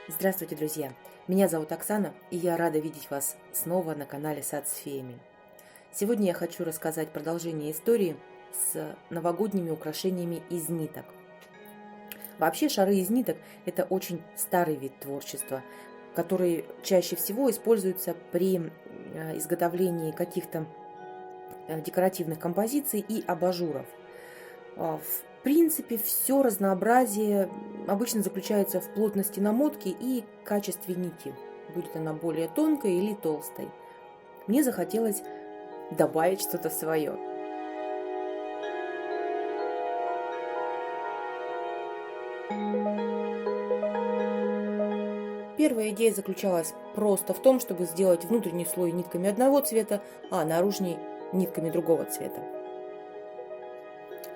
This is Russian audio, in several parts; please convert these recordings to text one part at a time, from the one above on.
Здравствуйте, друзья! Меня зовут Оксана, и я рада видеть вас снова на канале Сад с феями. Сегодня я хочу рассказать продолжение истории с новогодними украшениями из ниток. Вообще, шары из ниток – это очень старый вид творчества, который чаще всего используется при изготовлении каких-то декоративных композиций и абажуров. В принципе, все разнообразие обычно заключается в плотности намотки и качестве нити, будет она более тонкой или толстой. Мне захотелось добавить что-то свое. Первая идея заключалась просто в том, чтобы сделать внутренний слой нитками одного цвета, а наружный нитками другого цвета.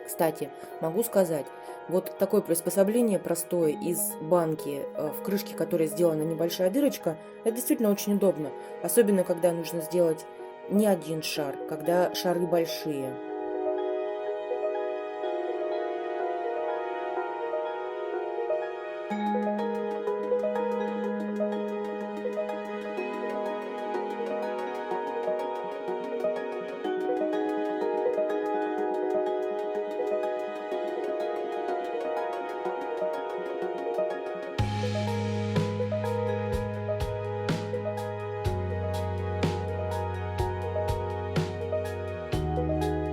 Кстати, могу сказать, вот такое приспособление простое из банки, в крышке которой сделана небольшая дырочка, это действительно очень удобно, особенно когда нужно сделать не один шар, когда шары большие.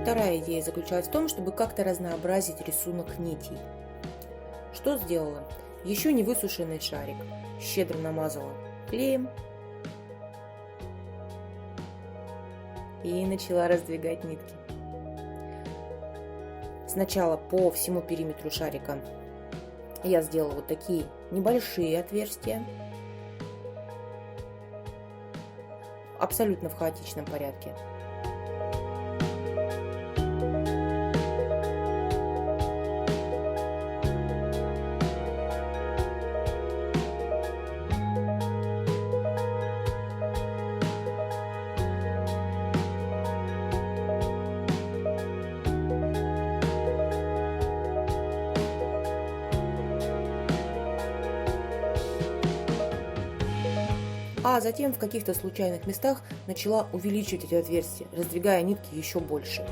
Вторая идея заключалась в том, чтобы как-то разнообразить рисунок нитей. Что сделала? Еще не высушенный шарик щедро намазала клеем и начала раздвигать нитки. Сначала по всему периметру шарика я сделала вот такие небольшие отверстия, абсолютно в хаотичном порядке. А затем в каких-то случайных местах начала увеличивать эти отверстия, раздвигая нитки еще больше.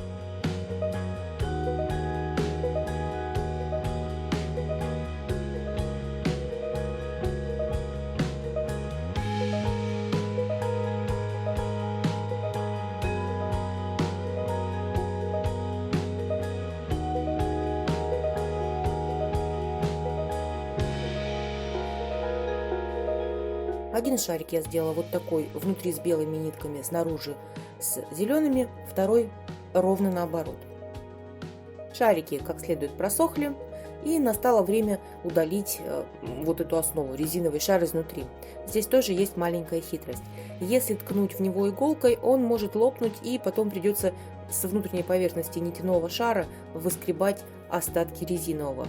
Один шарик я сделала вот такой, внутри с белыми нитками, снаружи с зелеными, второй ровно наоборот. Шарики как следует просохли, и настало время удалить вот эту основу, резиновый шар изнутри. Здесь тоже есть маленькая хитрость. Если ткнуть в него иголкой, он может лопнуть, и потом придется с внутренней поверхности нитяного шара выскребать остатки резинового.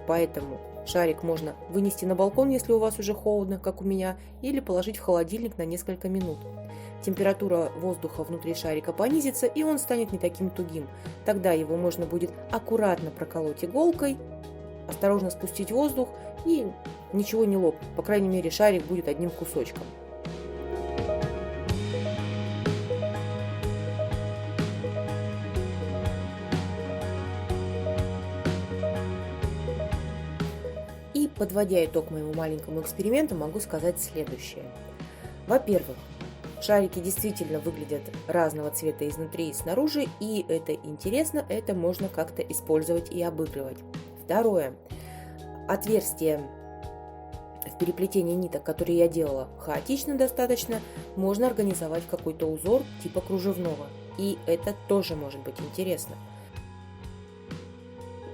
Поэтому шарик можно вынести на балкон, если у вас уже холодно, как у меня, или положить в холодильник на несколько минут. Температура воздуха внутри шарика понизится, и он станет не таким тугим. Тогда его можно будет аккуратно проколоть иголкой, осторожно спустить воздух, и ничего не лопнет. По крайней мере, шарик будет одним кусочком. И, подводя итог моему маленькому эксперименту, могу сказать следующее. Во-первых, шарики действительно выглядят разного цвета изнутри и снаружи, и это интересно, это можно как-то использовать и обыгрывать. Второе. Отверстие в переплетении ниток, которые я делала, хаотично достаточно, можно организовать в какой-то узор типа кружевного, и это тоже может быть интересно.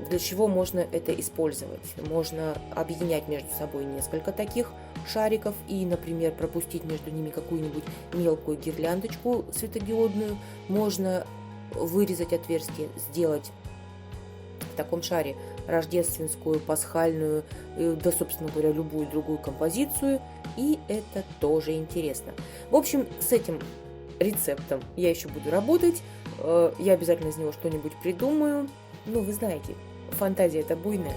Для чего можно это использовать? Можно объединять между собой несколько таких шариков и, например, пропустить между ними какую-нибудь мелкую гирляндочку светодиодную. Можно вырезать отверстие, сделать в таком шаре рождественскую, пасхальную, да, собственно говоря, любую другую композицию. И это тоже интересно. В общем, с этим рецептом я еще буду работать. Я обязательно из него что-нибудь придумаю. Ну, вы знаете, фантазия это буйная.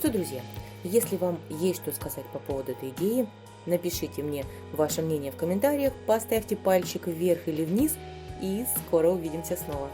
что, друзья, если вам есть что сказать по поводу этой идеи, напишите мне ваше мнение в комментариях, поставьте пальчик вверх или вниз, и скоро увидимся снова.